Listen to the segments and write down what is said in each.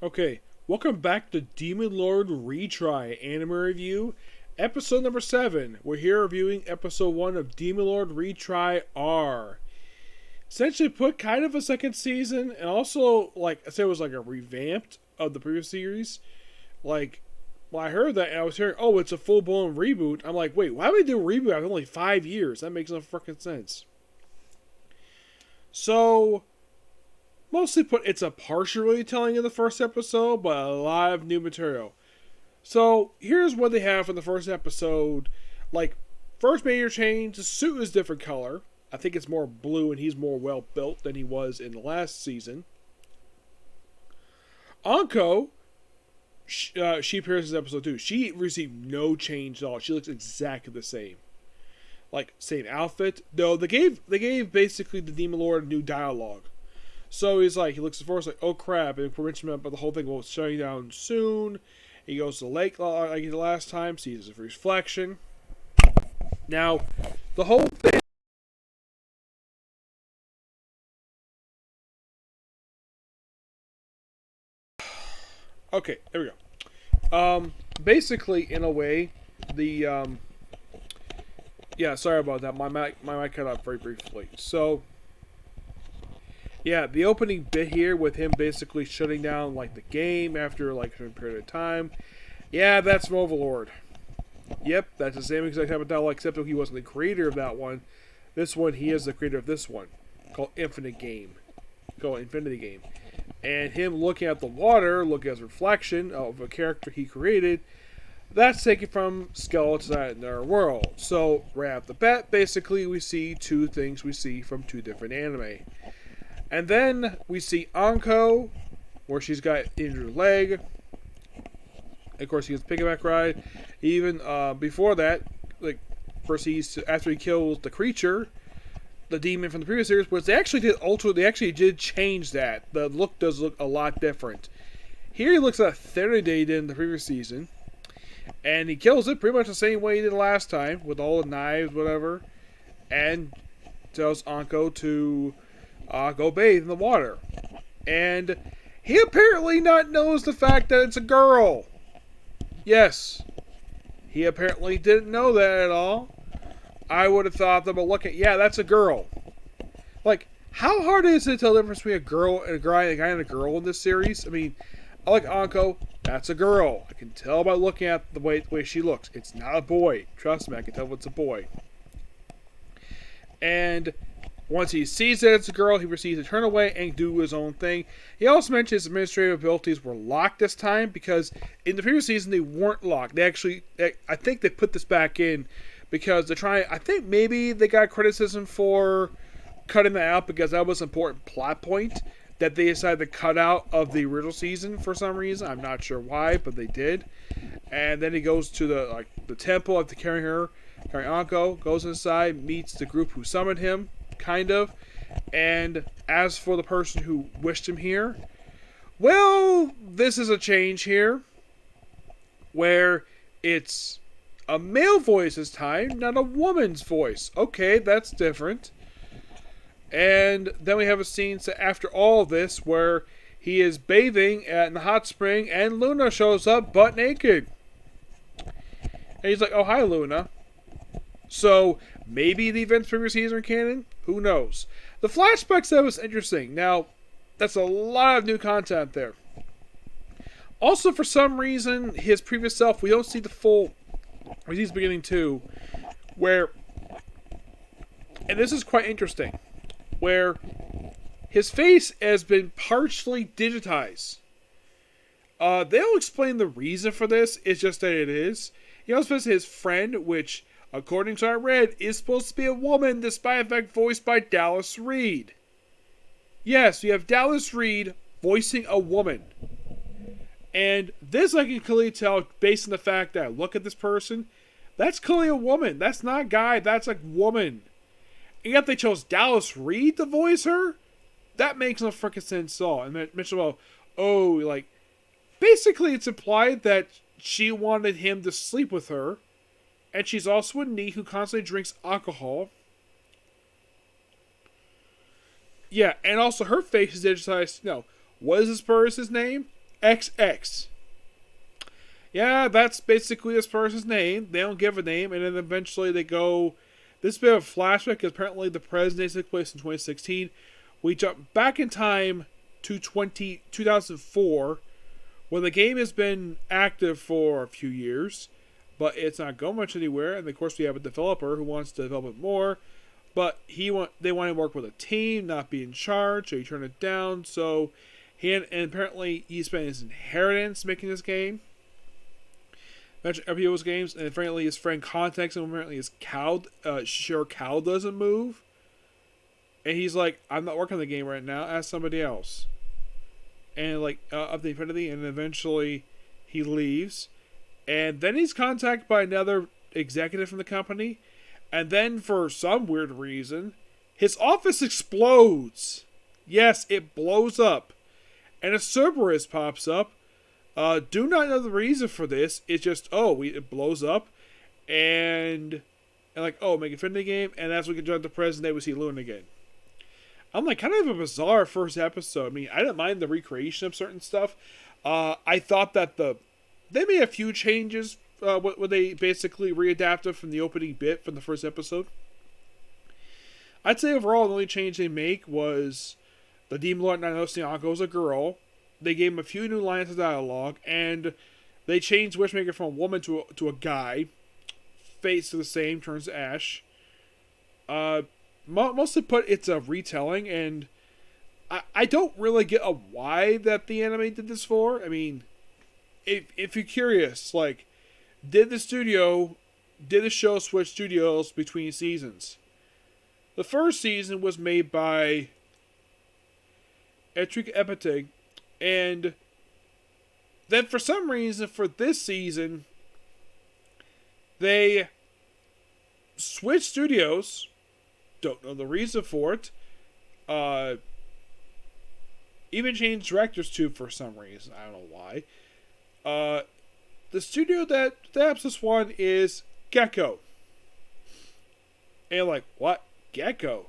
Okay, welcome back to Demon Lord Retry Anime Review, episode number 7. We're here reviewing episode 1 of Demon Lord Retry R. Essentially put kind of a second season, and also, like, I said, it was like a revamped of the previous series. Like, when I heard that and I was hearing, oh, it's a full-blown reboot, I'm like, wait, why would they do a reboot after only 5 years? That makes no freaking sense. So, mostly put, it's a partial retelling of the first episode, but a lot of new material. So here's what they have from the first episode. Like, first major change, the suit is different color. I think it's more blue and he's more well built than he was in the last season. Anko, she appears in episode 2. She received no change at all. She looks exactly the same. Like, same outfit. Though they gave basically the Demon Lord a new dialogue. So he's like, he looks at the forest like, oh crap, and we're mentioning about the whole thing will shutting down soon. He goes to the lake like the last time, sees his reflection. Now, the whole thing. Okay, there we go. Basically, in a way, the yeah, sorry about that. My mic cut out very briefly. So. Yeah, the opening bit here with him basically shutting down like the game after like a period of time. Yeah, that's Overlord. Yep, that's the same exact type of dialogue, except that he wasn't the creator of that one. This one, he is the creator of this one, called Infinity Game. And him looking at the water, looking at his reflection of a character he created, that's taken from Skeletons in Our World. So, right off the bat, basically we see two things we see from two different anime. And then we see Anko, where she's got injured leg. Of course, he gets a piggyback ride. Even before that, like after he kills the creature, the demon from the previous series, which they actually did change that. The look does look a lot different. Here he looks a lot thinner than he did in the previous season, and he kills it pretty much the same way he did last time, with all the knives, whatever, and tells Anko to go bathe in the water. And he apparently not knows the fact that it's a girl. Yes. He apparently didn't know that at all. I would have thought that, but look at, yeah, that's a girl. Like, how hard is it to tell the difference between a girl and a guy and a girl in this series? I mean, I like Anko, that's a girl. I can tell by looking at the way she looks. It's not a boy. Trust me, I can tell if it's a boy. And once he sees that it's a girl, he proceeds to turn away and do his own thing. He also mentioned his administrative abilities were locked this time because in the previous season they weren't locked. I think they put this back in because they're trying. I think maybe they got criticism for cutting that out because that was an important plot point that they decided to cut out of the original season for some reason. I'm not sure why, but they did. And then he goes to the temple after carrying Anko, goes inside, meets the group who summoned him. Kind of. And as for the person who wished him here, well, this is a change here where it's a male voice this time, not a woman's voice. Okay, that's different. And then we have a scene after all this where he is bathing in the hot spring and Luna shows up butt naked. And he's like, oh, hi, Luna. So, maybe the events previous season are canon? Who knows? The flashbacks, that was interesting. Now, that's a lot of new content there. Also, for some reason, his previous self, we don't see the full... We see his beginning too, where... And this is quite interesting. Where his face has been partially digitized. They'll explain the reason for this. It's just that it is. He also has his friend, which... according to I read, is supposed to be a woman, despite the fact voiced by Dallas Reed. Yes, you have Dallas Reed voicing a woman. And this I can clearly tell based on the fact that I look at this person, that's clearly a woman. That's not a guy, that's a woman. And yet they chose Dallas Reed to voice her? That makes no freaking sense at all. And then mentioned about, oh, like, basically it's implied that she wanted him to sleep with her. And she's also a NEET who constantly drinks alcohol. Yeah, and also her face is digitized. No, what is this person's name? XX. Yeah, that's basically this person's name. They don't give a name, and then eventually they go. This bit of flashback because apparently the presidency took place in 2016. We jump back in time to 2004, when the game has been active for a few years, but it's not going much anywhere. And of course, we have a developer who wants to develop it more, but they want to work with a team, not be in charge, so he turned it down. So and apparently he spent his inheritance making this game. Mentioned every people's games, and apparently his friend contacts him. Apparently his cow doesn't move, and he's like, "I'm not working on the game right now. Ask somebody else." And like up the infinity, and eventually he leaves, and then he's contacted by another executive from the company, and then for some weird reason, his office explodes. Yes, it blows up, and a Cerberus pops up. Do not know the reason for this. It's just, it blows up, and like, make Infinity game, and that's when we can jump to present day we see Luna again. I'm like, kind of a bizarre first episode. I mean, I didn't mind the recreation of certain stuff. I thought that they made a few changes when they basically readapted from the opening bit from the first episode. I'd say overall the only change they make was the Demon Lord Nanosianko is a girl. They gave him a few new lines of dialogue, and they changed Wishmaker from a woman to a guy. Face to the same, turns to Ash. Mostly put it's a retelling, and I don't really get a why that the anime did this for. I mean, if you're curious, like, did the show switch studios between seasons? The first season was made by Retry Epitig, and then for some reason for this season they switched studios. Don't know the reason for it. Even changed directors too for some reason. I don't know why. The studio that adapts this one is Gecko. And like, what? Gecko?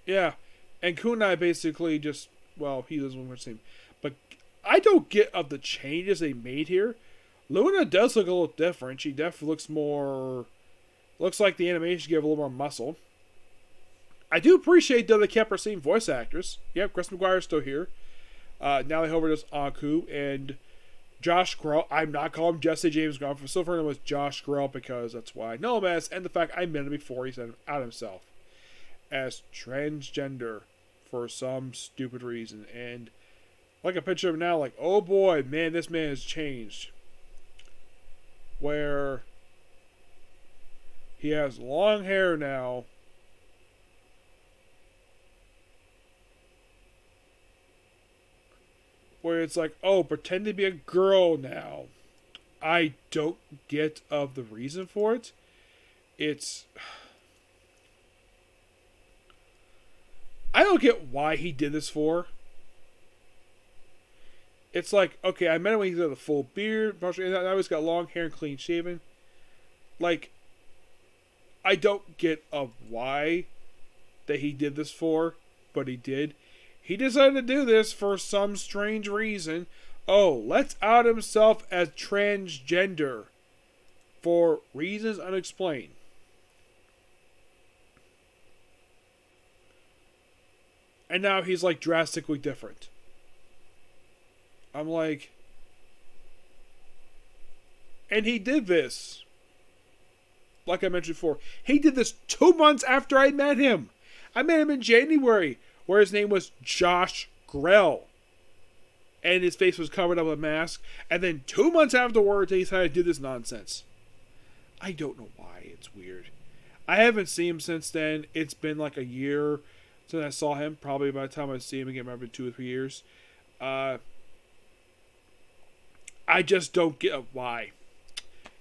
Yeah. And Kunai basically just, he doesn't want to seem. But I don't get of the changes they made here. Luna does look a little different. She definitely looks more... Looks like the animation gave a little more muscle. I do appreciate, though, they kept our same voice actors. Yep, Chris McGuire's still here. Natalie Hover does Aku, and Josh Grell. I'm not calling him Jesse James Grell. For so far, it was Josh Grell because that's why I know him as, and the fact I met him before he said out himself as transgender for some stupid reason. And like a picture of him now, like, oh boy, man, this man has changed. Where he has long hair now. Where it's like, pretend to be a girl now. I don't get of the reason for it. I don't get why he did this for. It's like, okay, I met him when he had a full beard. Now he's got long hair and clean shaven. Like, I don't get of why that he did this for, but he did. He decided to do this for some strange reason. Let's out himself as transgender for reasons unexplained. And now he's like drastically different. I'm like... And he did this. Like I mentioned before. He did this 2 months after I met him. I met him in January, where his name was Josh Grell. And his face was covered up with a mask. And then 2 months afterwards, he decided to do this nonsense. I don't know why. It's weird. I haven't seen him since then. It's been like a year since I saw him. Probably by the time I see him again, maybe 2 or 3 years. I just don't get why.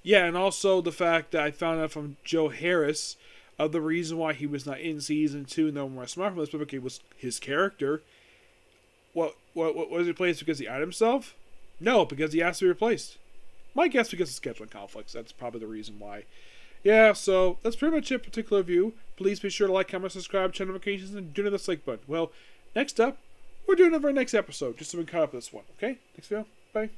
Yeah, and also the fact that I found out from Joe Harris of the reason why he was not in season 2 No More Smart from this book was his character. What was he replaced because he outed himself? No, because he asked to be replaced. My guess because of scheduling conflicts. That's probably the reason why. Yeah, so that's pretty much it, particular view. Please be sure to like, comment, subscribe, turn notifications, and do the dislike button. Well, next up, we're doing a very next episode, just so we can cut up this one. Okay? Next video. Bye.